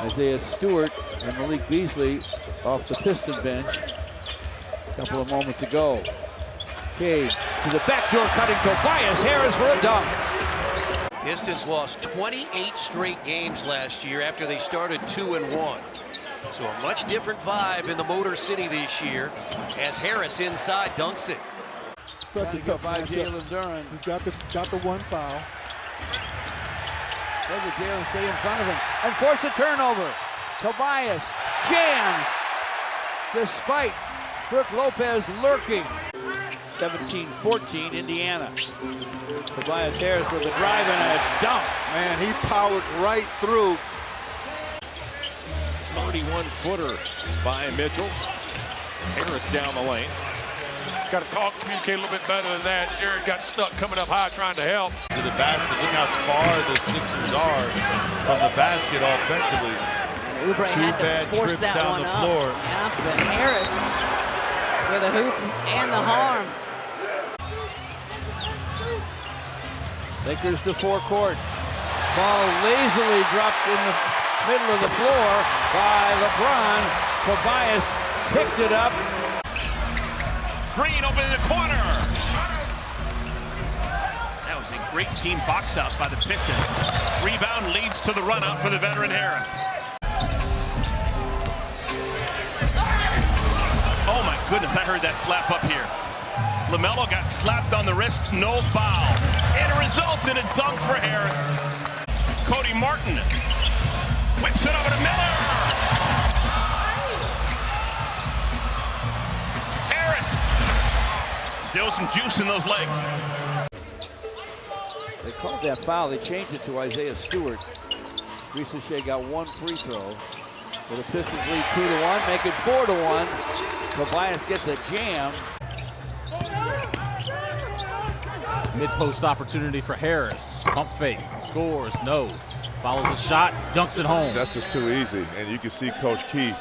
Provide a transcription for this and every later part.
Isaiah Stewart and Malik Beasley off the Piston bench a couple of moments ago. Cade to the backdoor, cutting Tobias Harris for a dunk. Pistons lost 28 straight games last year after they started 2-1. So a much different vibe in the Motor City this year as Harris inside dunks it. Such a tough by matchup. Jalen Duren. He's got the one foul. Does Jalen stay in front of him and force a turnover? Tobias jams despite Brook Lopez lurking. 17-14 Indiana. Tobias Harris with a drive and a dunk. Man, he powered right through. 31-footer by Mitchell. Harris down the lane. Got to talk, communicate a little bit better than that. Jared got stuck coming up high trying to help. To the basket, look how far the Sixers are from the basket offensively. Oubre Two had to bad force trips that down one the up. floor. Yeah, but Harris with a hoop and the harm. Lakers to forecourt. Ball lazily dropped in the middle of the floor by LeBron. Tobias picked it up. Green open in the corner. That was a great team box out by the Pistons. Rebound leads to the run out for the veteran Harris. Oh my goodness, I heard that slap up here. LaMelo got slapped on the wrist, no foul. And it results in a dunk for Harris. Cody Martin whips it over to Miller. Harris. Still some juice in those legs. They called that foul. They changed it to Isaiah Stewart. Shea got one free throw. So the Pistons lead 2-1, make it 4-1. Tobias gets a jam. Mid-post opportunity for Harris. Pump fake, scores, no. Follows the shot, dunks it home. That's just too easy, and you can see Coach Keith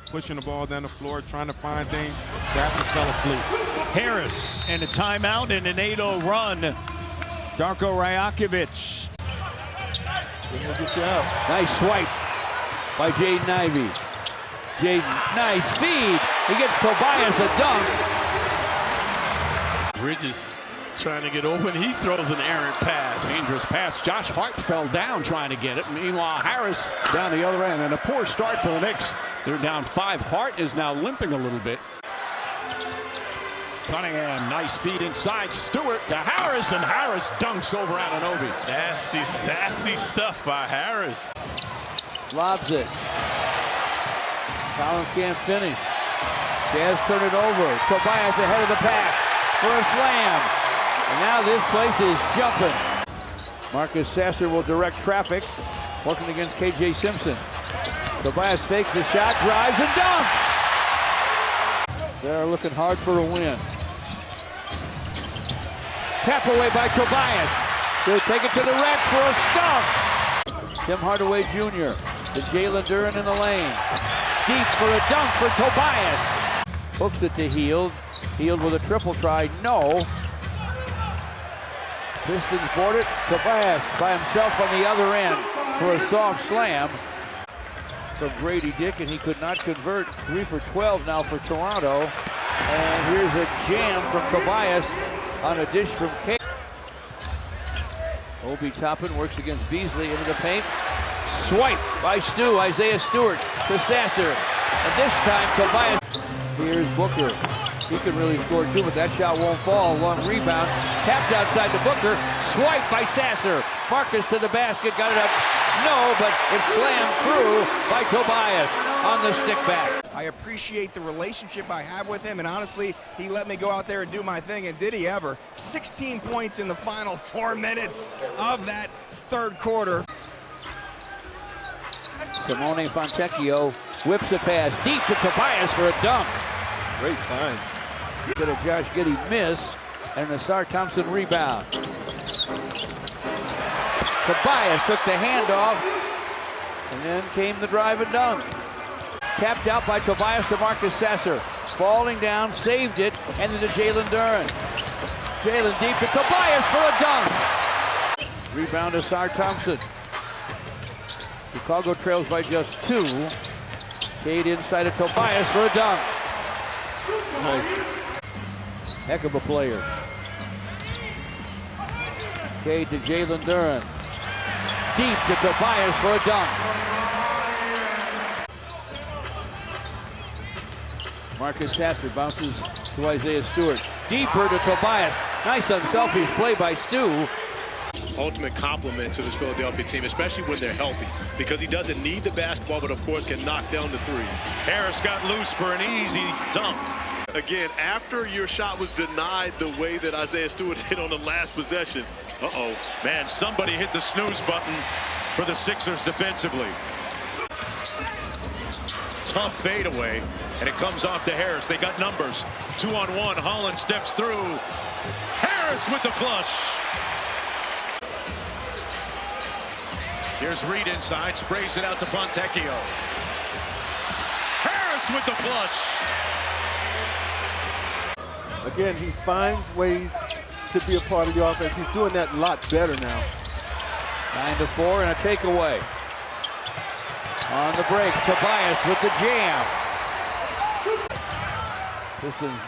pushing the ball down the floor, trying to find things. Raptors fell asleep. Harris and a timeout and an 8-0 run. Darko Rajakovic. He'll get you out. Nice swipe by Jaden Ivey. Jaden, nice feed. He gets Tobias a dunk. Bridges trying to get open. He throws an errant pass. Dangerous pass. Josh Hart fell down trying to get it. Meanwhile, Harris down the other end. And a poor start for the Knicks. They're down 5. Hart is now limping a little bit. Cunningham, nice feed inside. Stewart to Harris, and Harris dunks over Anunoby. Nasty, sassy stuff by Harris. Lobs it. Collins can't finish. Jazz turn it over. Tobias ahead of the pack for a slam. And now this place is jumping. Marcus Sasser will direct traffic, working against KJ Simpson. Tobias fakes the shot, drives and dunks. They're looking hard for a win. Tap away by Tobias. He'll take it to the rack for a stuff. Tim Hardaway Jr. to Jalen Duren in the lane. Deep for a dunk for Tobias. Hooks it to Hield. Hield with a triple try, no. Pistons board it. Tobias by himself on the other end for a soft slam from Grady Dick, and he could not convert. 3 for 12 now for Toronto. And here's a jam from Tobias on a dish from Cade. Obi Toppin works against Beasley into the paint. Swipe by Stu, Isaiah Stewart to Sasser. And this time Tobias. Here's Booker. He can really score too, but that shot won't fall. Long rebound. Tapped outside to Booker. Swipe by Sasser. Marcus to the basket. Got it up. No, but it's slammed through by Tobias on the stick back. I appreciate the relationship I have with him, and honestly, he let me go out there and do my thing, and did he ever. 16 points in the final 4 minutes of that third quarter. Simone Fontecchio whips a pass deep to Tobias for a dunk. Great find. Get a Josh Giddey miss and an Asar Thompson rebound. Tobias took the handoff, and then came the drive and dunk. Tapped out by Tobias to Marcus Sasser. Falling down, saved it, and then to Jalen Duren. Jalen deep to Tobias for a dunk. Rebound Asar Thompson. Chicago trails by just 2. Cade inside of Tobias for a dunk. Nice. Heck of a player. Cade to Jalen Duren. Deep to Tobias for a dunk. Marcus Sasser bounces to Isaiah Stewart. Deeper to Tobias. Nice unselfish play by Stu. Ultimate compliment to this Philadelphia team, especially when they're healthy, because he doesn't need the basketball, but of course can knock down the three. Harris got loose for an easy dunk. Again, after your shot was denied the way that Isaiah Stewart hit on the last possession. Uh-oh. Man, somebody hit the snooze button for the Sixers defensively. Tough fadeaway, and it comes off to Harris. They got numbers. 2-on-1. Holland steps through. Harris with the flush. Here's Reed inside, sprays it out to Fontecchio. Harris with the flush. Again, he finds ways to be a part of the offense. He's doing that a lot better now. 9-4 and a takeaway. On the break, Tobias with the jam. Pistons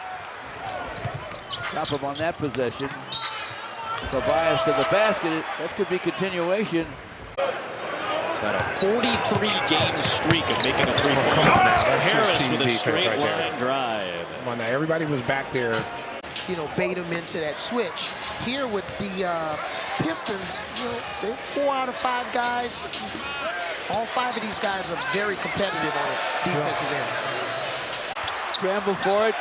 stop him on that possession. Tobias to the basket. That could be continuation. He's got a 43-game streak of making a three-point. Harris with a straight line drive. Come on now, everybody was back there. You know, bait him into that switch. Here with the Pistons, you know, they're 4 out of 5 guys. All 5 of these guys are very competitive on the defensive end. Scramble for it.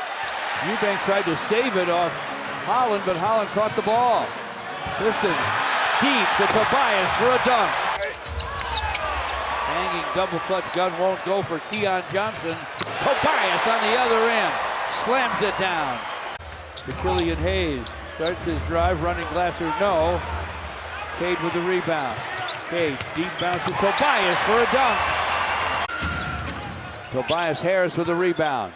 Eubanks tried to save it off Holland, but Holland caught the ball. Pistons deep to Tobias for a dunk. Hanging double clutch gun won't go for Keon Johnson. Tobias on the other end. Slams it down. To Killian Hayes. Starts his drive, running Glasser, no. Cade with the rebound. Cade, deep bounce to Tobias for a dunk. Tobias Harris with the rebound.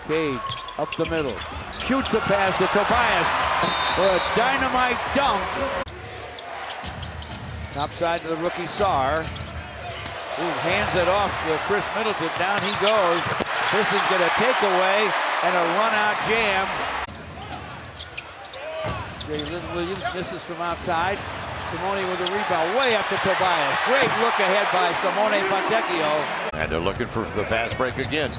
Cade up the middle. Shoots a pass to Tobias for a dynamite dunk. Top side to the rookie Sarr. Hands it off to Chris Middleton. Down he goes. This is going to take away and a run-out jam. Jalen Williams misses from outside. Simone with a rebound, way up to Tobias. Great look ahead by Simone Fontecchio. And they're looking for the fast break again.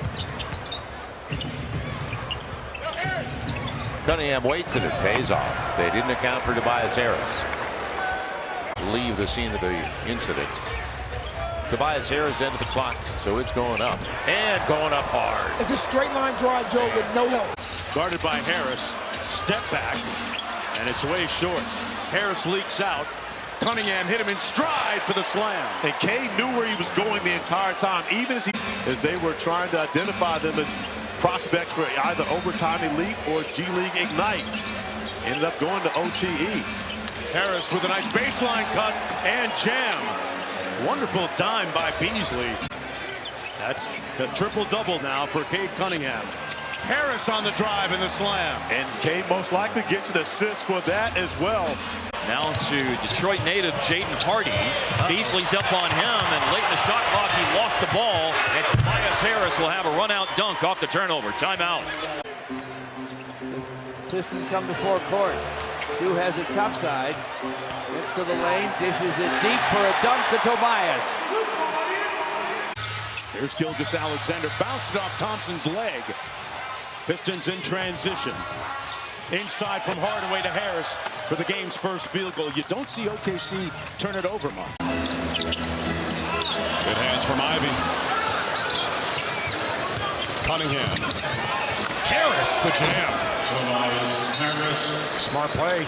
Cunningham waits and it pays off. They didn't account for Tobias Harris. Leave the scene of the incident. Tobias Harris into the clock, so it's going up. And going up hard. It's a straight line drive, Joe, with no help. Guarded by Harris. Step back. And it's way short. Harris leaks out. Cunningham hit him in stride for the slam. And Cade knew where he was going the entire time, even as they were trying to identify them as prospects for either Overtime Elite or G League Ignite. Ended up going to OTE. Harris with a nice baseline cut and jam. Wonderful dime by Beasley. That's the triple-double now for Cade Cunningham. Harris on the drive and the slam. And Cade most likely gets an assist for that as well. Now to Detroit native Jaden Hardy. Beasley's up on him, and late in the shot clock, he lost the ball. And Tobias Harris will have a run-out dunk off the turnover. Timeout. Pistons come to forecourt. Stu has it topside. Gets to the lane, dishes it deep for a dunk to Tobias. Here's Gilgeous Alexander, bounced it off Thompson's leg. Pistons in transition. Inside from Hardaway to Harris for the game's first field goal. You don't see OKC turn it over much. Good hands from Ivy. Cunningham. Harris, the jam. Tobias Harris. Smart play.